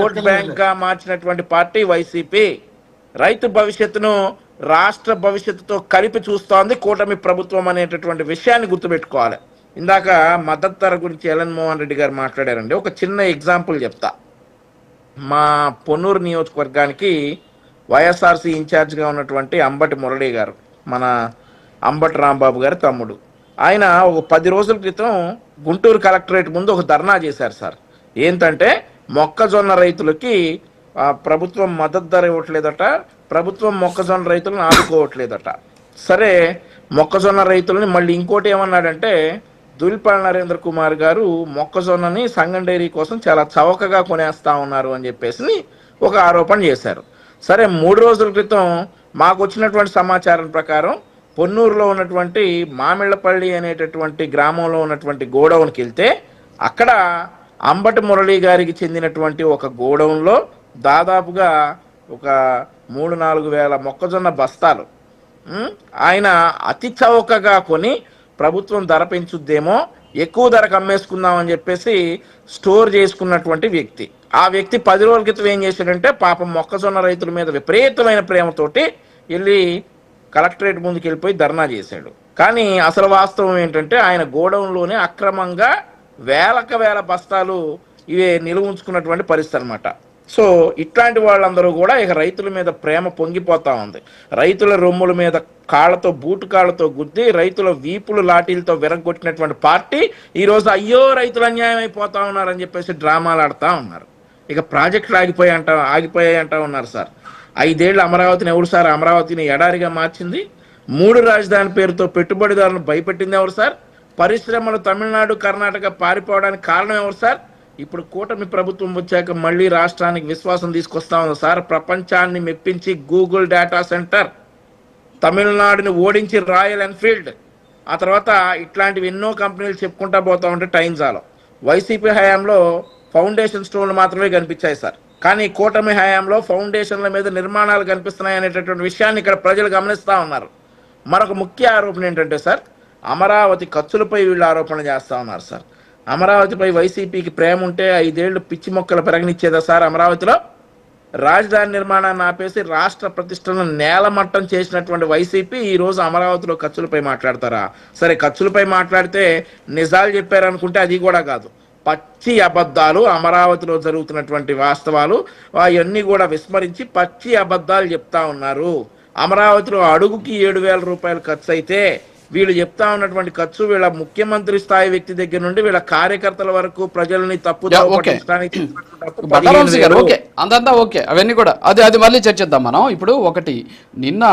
Vote bank గా మార్చినటువంటి party YCP. రైతు భవిష్యత్తును రాష్ట్ర భవిష్యత్తుతో కలిపి చూస్తోంది కూటమి ప్రభుత్వం అనేటటువంటి విషయాన్ని గుర్తుపెట్టుకోవాలి. ఇందాక మద్దతు ధర గురించి ఎల్ఎన్ మోహన్ రెడ్డి గారు మాట్లాడారండి. ఒక చిన్న ఎగ్జాంపుల్ చెప్తా. మా పొన్నూరు నియోజకవర్గానికి వైఎస్ఆర్సీ ఇన్ఛార్జ్గా ఉన్నటువంటి అంబటి మురళి గారు, మన అంబటి రాంబాబు గారి తమ్ముడు, ఆయన ఒక 10 రోజుల క్రితం గుంటూరు కలెక్టరేట్ ముందు ఒక ధర్నా చేశారు సార్. ఏంటంటే మొక్కజొన్న రైతులకి ప్రభుత్వం మద్దతు ధర ఇవ్వట్లేదట, ప్రభుత్వం మొక్కజొన్న రైతులను ఆదుకోవట్లేదట. సరే, మొక్కజొన్న రైతులని మళ్ళీ ఇంకోటి ఏమన్నాడంటే, దుల్పాల్ నరేంద్ర కుమార్ గారు మొక్కజొన్నని సంగం డైరీ కోసం చాలా చౌకగా కొనేస్తా ఉన్నారు అని చెప్పేసి ఒక ఆరోపణ చేశారు. సరే, 3 రోజుల క్రితం మాకు వచ్చినటువంటి సమాచారం ప్రకారం పొన్నూరులో ఉన్నటువంటి మామిళ్ళపల్లి అనేటటువంటి గ్రామంలో ఉన్నటువంటి గోడౌన్కి వెళ్తే అక్కడ అంబటి మురళి గారికి చెందినటువంటి ఒక గోడౌన్లో దాదాపుగా ఒక 3-4 వేల మొక్కజొన్న బస్తాలు ఆయన అతి చౌకగా కొని ప్రభుత్వం ధర పెంచుద్దేమో, ఎక్కువ ధరకు అమ్మేసుకుందామని చెప్పేసి స్టోర్ చేసుకున్నటువంటి వ్యక్తి. ఆ వ్యక్తి 10 రోజుల క్రితం ఏం చేశాడంటే, పాపం మొక్కజొన్న రైతుల మీద విపరీతమైన ప్రేమతోటి వెళ్ళి కలెక్టరేట్ ముందుకు వెళ్ళిపోయి ధర్నా చేశాడు. కానీ అసలు వాస్తవం ఏంటంటే, ఆయన గోడౌన్లోనే అక్రమంగా వేల బస్తాలు ఇవే నిలువ ఉంచుకున్నటువంటి పరిస్థితి అనమాట. సో ఇట్లాంటి వాళ్ళందరూ కూడా ఇక రైతుల మీద ప్రేమ పొంగిపోతా ఉంది. రైతుల రొమ్ముల మీద కాళ్ళతో, బూటు కాళ్ళతో గుద్ది రంతుల వీపులు లాఠీలతో విరగొట్టినటువంటి పార్టీ ఈరోజు అయ్యో రైతులు అన్యాయం అయిపోతా ఉన్నారని చెప్పేసి డ్రామాలు ఆడుతూ ఉన్నారు. ఇక ప్రాజెక్టులు ఆగిపోయాయి అంటా ఉన్నారు సార్. 5 ఏళ్ళు అమరావతిని ఎవరు సార్ అమరావతిని ఎడారిగా మార్చింది? 3 రాజధాని పేరుతో పెట్టుబడిదారులను భయపెట్టింది ఎవరు సార్? పరిశ్రమలు తమిళనాడు, కర్ణాటక పారిపోవడానికి కారణం ఎవరు సార్? ఇప్పుడు కూటమి ప్రభుత్వం వచ్చాక మళ్ళీ రాష్ట్రానికి విశ్వాసం తీసుకొస్తా ఉంది సార్. ప్రపంచాన్ని మెప్పించి గూగుల్ డేటా సెంటర్, తమిళనాడుని ఓడించి రాయల్ ఎన్ఫీల్డ్, ఆ తర్వాత ఇట్లాంటివి ఎన్నో కంపెనీలు చెప్పుకుంటా పోతా ఉంటే టైం చాలు. వైసీపీ హయాంలో ఫౌండేషన్ స్టోన్లు మాత్రమే కనిపించాయి సార్. కానీ కూటమి హయాంలో ఫౌండేషన్ల మీద నిర్మాణాలు కనిపిస్తున్నాయి అనేటటువంటి విషయాన్ని ఇక్కడ ప్రజలు గమనిస్తూ ఉన్నారు. మరొక ముఖ్య ఆరోపణ ఏంటంటే సార్, అమరావతి ఖర్చులపై వీళ్ళు ఆరోపణ చేస్తూ ఉన్నారు సార్. అమరావతిపై వైసీపీకి ప్రేమ ఉంటే 5 ఏళ్ళు పిచ్చి మొక్కలు పెరగనిచ్చేదా సార్? అమరావతిలో రాజధాని నిర్మాణాన్ని ఆపేసి రాష్ట్ర ప్రతిష్టను నేలమట్టం చేసినటువంటి వైసీపీ ఈరోజు అమరావతిలో ఖర్చులపై మాట్లాడతారా? సరే, ఖర్చులపై మాట్లాడితే నిజాలు చెప్పారనుకుంటే అది కూడా కాదు, పచ్చి అబద్ధాలు, అమరావతిలో జరుగుతున్నటువంటి వాస్తవాలు అవన్నీ కూడా విస్మరించి పచ్చి అబద్ధాలు చెప్తా ఉన్నారు. అమరావతిలో అడుగుకి 7,000 రూపాయలు ఖర్చు అయితే వీళ్ళు చెప్తా ఉన్నటువంటి ఖర్చు వీళ్ళ ముఖ్యమంత్రి స్థాయి వ్యక్తి దగ్గర నుండి వీళ్ళ కార్యకర్తల వరకు ప్రజల్ని తప్పుదో పట్టించడానికి అంతా ఓకే, అవన్నీ కూడా అది మళ్ళీ చర్చిద్దాం మనం. ఇప్పుడు ఒకటి నిన్న